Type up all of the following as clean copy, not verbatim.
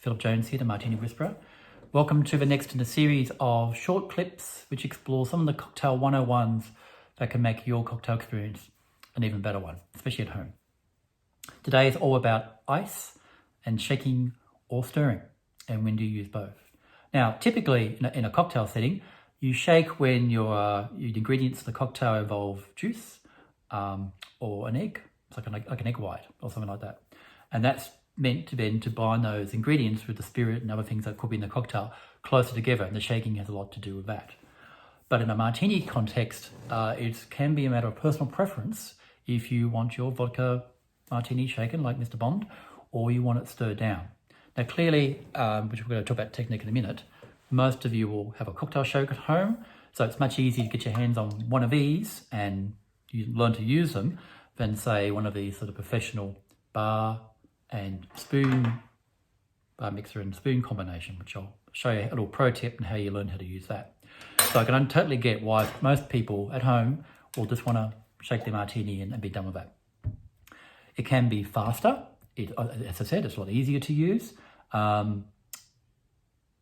Philip Jones here, the Martini Whisperer. Welcome to the next in a series of short clips which explore some of the cocktail 101s that can make your cocktail experience an even better one, especially at home. Today is all about ice and shaking or stirring, and when do you use both. Now, typically in a cocktail setting, you shake when your ingredients of the cocktail involve juice or an egg. It's like an egg white or something like that. And that's meant to then to bind those ingredients with the spirit and other things that could be in the cocktail closer together, and the shaking has a lot to do with that. But in a martini context, it can be a matter of personal preference if you want your vodka martini shaken like Mr. Bond, or you want it stirred down. Now clearly, which we're going to talk about technique in a minute, most of you will have a cocktail shaker at home, so it's much easier to get your hands on one of these and you learn to use them than say one of these sort of professional bar mixer and spoon combination, which I'll show you a little pro tip and how you learn how to use that. So I can totally get why most people at home will just want to shake their martini and be done with that. It can be faster. As I said, it's a lot easier to use,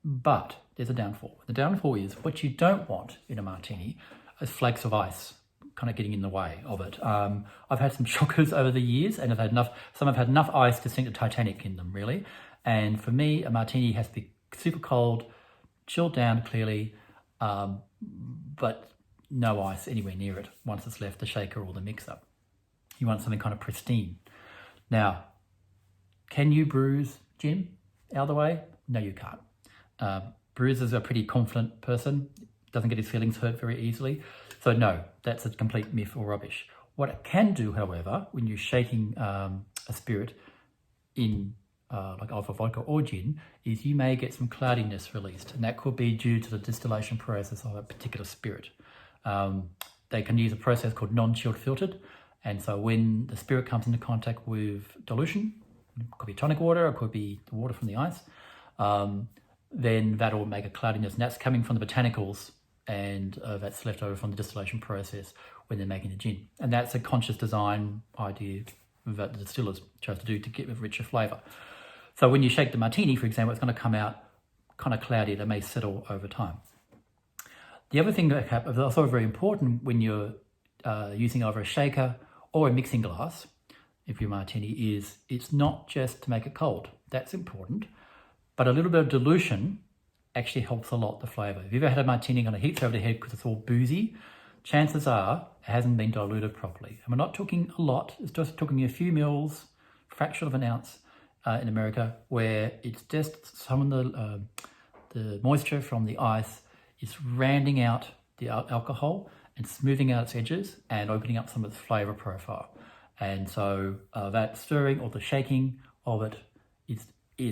but there's a downfall. The downfall is what you don't want in a martini is flakes of ice kind of getting in the way of it. I've had some shockers over the years, and some have had enough ice to sink the Titanic in them, really. And for me, a martini has to be super cold, chilled down clearly, but no ice anywhere near it once it's left the shaker or the mixer. You want something kind of pristine. Now, can you bruise gin out of the way? No, you can't. Bruiser's a pretty confident person, doesn't get his feelings hurt very easily. So no, that's a complete myth or rubbish. What it can do, however, when you're shaking a spirit in like either vodka or gin, is you may get some cloudiness released, and that could be due to the distillation process of a particular spirit. They can use a process called non-chilled filtered, and so when the spirit comes into contact with dilution, it could be tonic water, it could be the water from the ice, then that will make a cloudiness, and that's coming from the botanicals and that's left over from the distillation process when they're making the gin. And that's a conscious design idea that the distillers chose to do to get a richer flavour. So when you shake the martini, for example, it's going to come out kind of cloudy. That may settle over time. The other thing that is also very important when you're using either a shaker or a mixing glass, if your martini is, it's not just to make it cold. That's important. But a little bit of dilution actually helps a lot the flavour. If you've ever had a martini kind of heats over the head because it's all boozy, chances are it hasn't been diluted properly. And we're not talking a lot, it's just talking a few mils, fraction of an ounce in America, where it's just some of the moisture from the ice is rounding out the alcohol and smoothing out its edges and opening up some of its flavour profile. And so that stirring or the shaking of it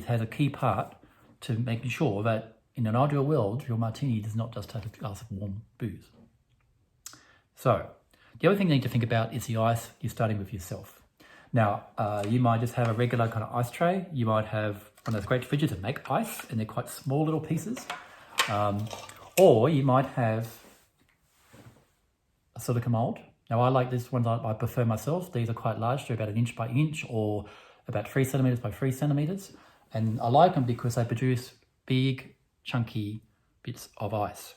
has a key part to making sure that in an ideal world, your martini does not just have a glass of warm booze. So the other thing you need to think about is the ice you're starting with yourself. Now, you might just have a regular kind of ice tray. You might have one of those great fridges that make ice, and they're quite small little pieces. Or you might have a silica mold. Now, I like this one, I prefer myself. These are quite large, they're about 1 inch by inch or about 3 centimeters by 3 centimeters. And I like them because they produce big, chunky bits of ice,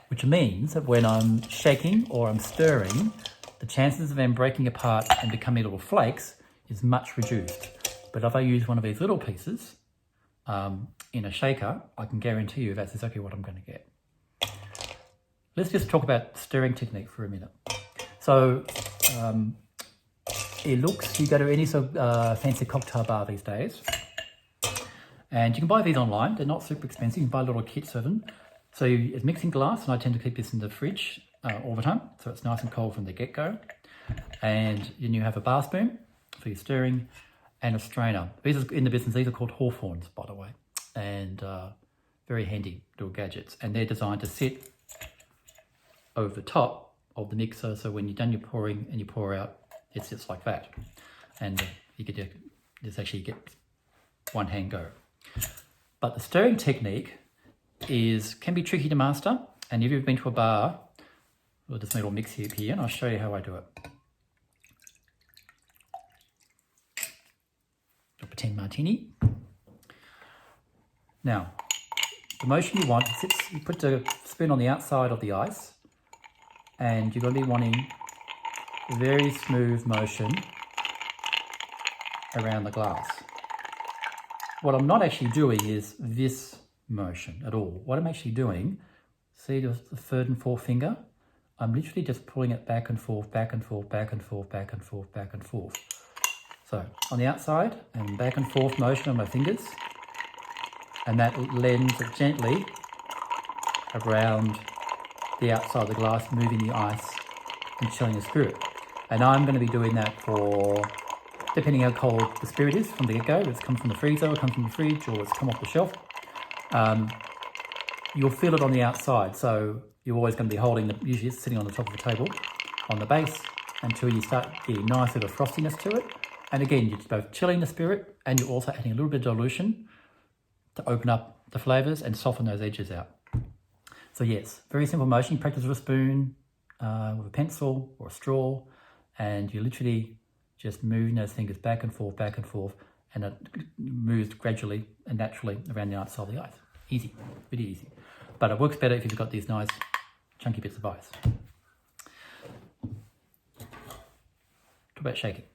which means that when I'm shaking or I'm stirring, the chances of them breaking apart and becoming little flakes is much reduced. But if I use one of these little pieces in a shaker, I can guarantee you that's exactly what I'm going to get. Let's just talk about stirring technique for a minute. So you go to any sort of fancy cocktail bar these days, and you can buy these online. They're not super expensive. You can buy little kits of them. So it's mixing glass, and I tend to keep this in the fridge all the time, so it's nice and cold from the get-go. And then you have a bar spoon for your stirring and a strainer. These are in the business. These are called Hawthorns, by the way, and very handy little gadgets. And they're designed to sit over the top of the mixer, so when you're done your pouring and you pour out, it sits like that. And you get one hand go. But the stirring technique can be tricky to master. And if you've been to a bar, we'll just make a little mix here, and I'll show you how I do it. A pretend martini. Now, the motion you want, you put the spoon on the outside of the ice, and you're going to be wanting a very smooth motion around the glass. What I'm not actually doing is this motion at all. What I'm actually doing, see the third and fourth finger? I'm literally just pulling it back and forth, back and forth, back and forth, back and forth, back and forth. So on the outside and back and forth motion of my fingers, and that lends it gently around the outside of the glass, moving the ice and chilling the spirit. And I'm going to be doing that for, depending how cold the spirit is from the get-go, if it's come from the freezer, or come from the fridge, or it's come off the shelf. You'll feel it on the outside, so you're always going to be holding, usually it's sitting on the top of the table, on the base, until you start getting nice little frostiness to it. And again, you're both chilling the spirit, and you're also adding a little bit of dilution to open up the flavours and soften those edges out. So yes, very simple motion. You practice with a spoon, with a pencil or a straw, and you literally just moving those fingers back and forth, and it moves gradually and naturally around the outside of the ice. Easy, really easy. But it works better if you've got these nice chunky bits of ice. Talk about shaking.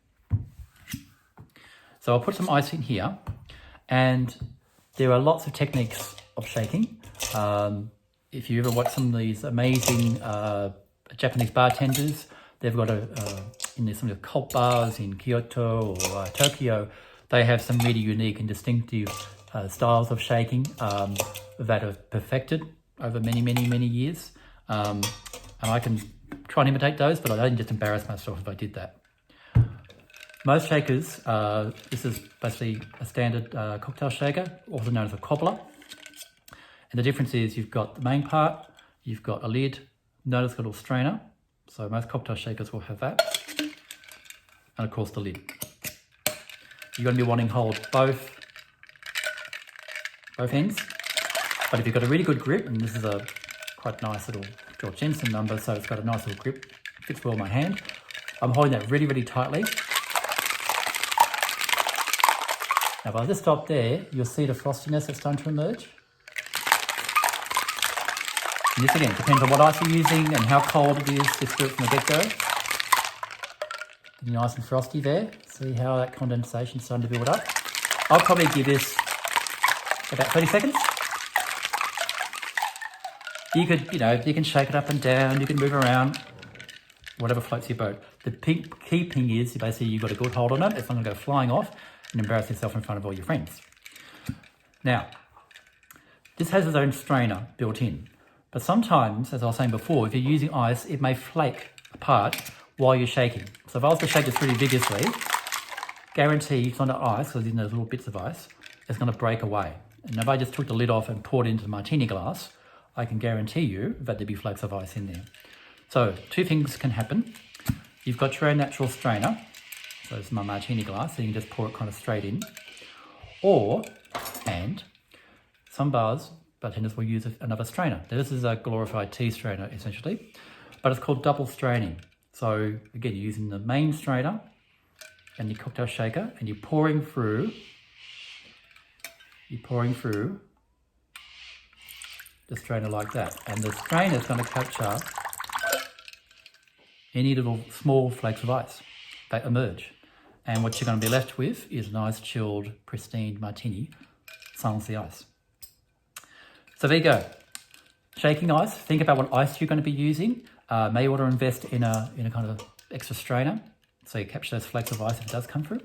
So I'll put some ice in here, and there are lots of techniques of shaking. If you ever watch some of these amazing Japanese bartenders, they've got in some of the cult bars in Kyoto or Tokyo, they have some really unique and distinctive styles of shaking that have perfected over many, many, many years. And I can try and imitate those, but I don't just embarrass myself if I did that. Most shakers, this is basically a standard cocktail shaker, also known as a cobbler. And the difference is you've got the main part, you've got a lid, notice a little strainer. So most cocktail shakers will have that. And of course the lid. You're going to be wanting to hold both ends. But if you've got a really good grip, and this is a quite nice little George Jensen number, so it's got a nice little grip, fits well in my hand. I'm holding that really, really tightly. Now if I just stop there, you'll see the frostiness that's starting to emerge. And this again depends on what ice you're using and how cold it is to spirit from the get-go. Nice and frosty there. See how that condensation is starting to build up. I'll probably give this about 30 seconds. You could, you can shake it up and down, you can move around, whatever floats your boat. The key thing is basically you've got a good hold on it. It's not going to go flying off and embarrass yourself in front of all your friends. Now, this has its own strainer built in. But sometimes, as I was saying before, if you're using ice, it may flake apart while you're shaking. So if I was to shake this really vigorously, guarantee it's on the ice, because in those little bits of ice, it's going to break away. And if I just took the lid off and poured it into the martini glass, I can guarantee you that there'd be flakes of ice in there. So two things can happen. You've got your own natural strainer. So it's my martini glass, so you can just pour it kind of straight in. And some bartenders will use another strainer. Now, this is a glorified tea strainer, essentially, but it's called double straining. So again, you're using the main strainer and your cocktail shaker, and you're pouring through the strainer like that. And the strainer is going to capture any little small flakes of ice that emerge. And what you're going to be left with is a nice chilled, pristine martini, sans the ice. So there you go. Shaking ice. Think about what ice you're going to be using. May want to invest in a kind of extra strainer, so you capture those flakes of ice if it does come through.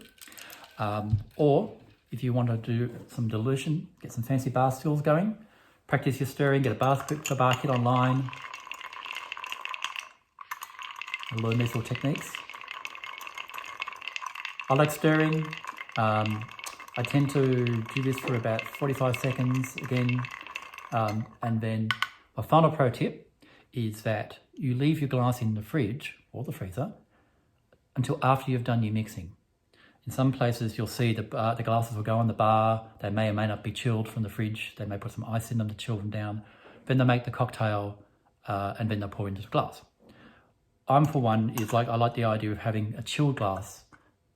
Or if you want to do some dilution, get some fancy bar stools going, practice your stirring, get a bar script, a bar kit online. And learn these little techniques. I like stirring. I tend to do this for about 45 seconds again. And then my final pro tip is that you leave your glass in the fridge or the freezer until after you've done your mixing. In some places you'll see the glasses will go on the bar. They may or may not be chilled from the fridge. They may put some ice in them to chill them down. Then they make the cocktail and then they'll pour into the glass. I'm for one, I like the idea of having a chilled glass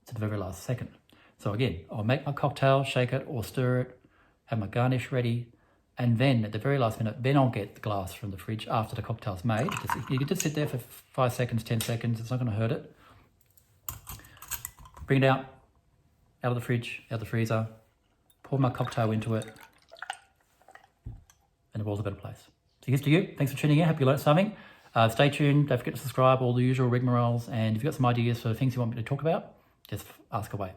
to the very last second. So again, I'll make my cocktail, shake it or stir it, have my garnish ready, and then at the very last minute, then I'll get the glass from the fridge after the cocktail's made. You can just sit there for 5 seconds, 10 seconds. It's not going to hurt it. Bring it out of the fridge, out of the freezer, pour my cocktail into it, and the world's a better place. So here's to you. Thanks for tuning in. Hope you learned something. Stay tuned. Don't forget to subscribe, all the usual rigmaroles. And if you've got some ideas for things you want me to talk about, just ask away.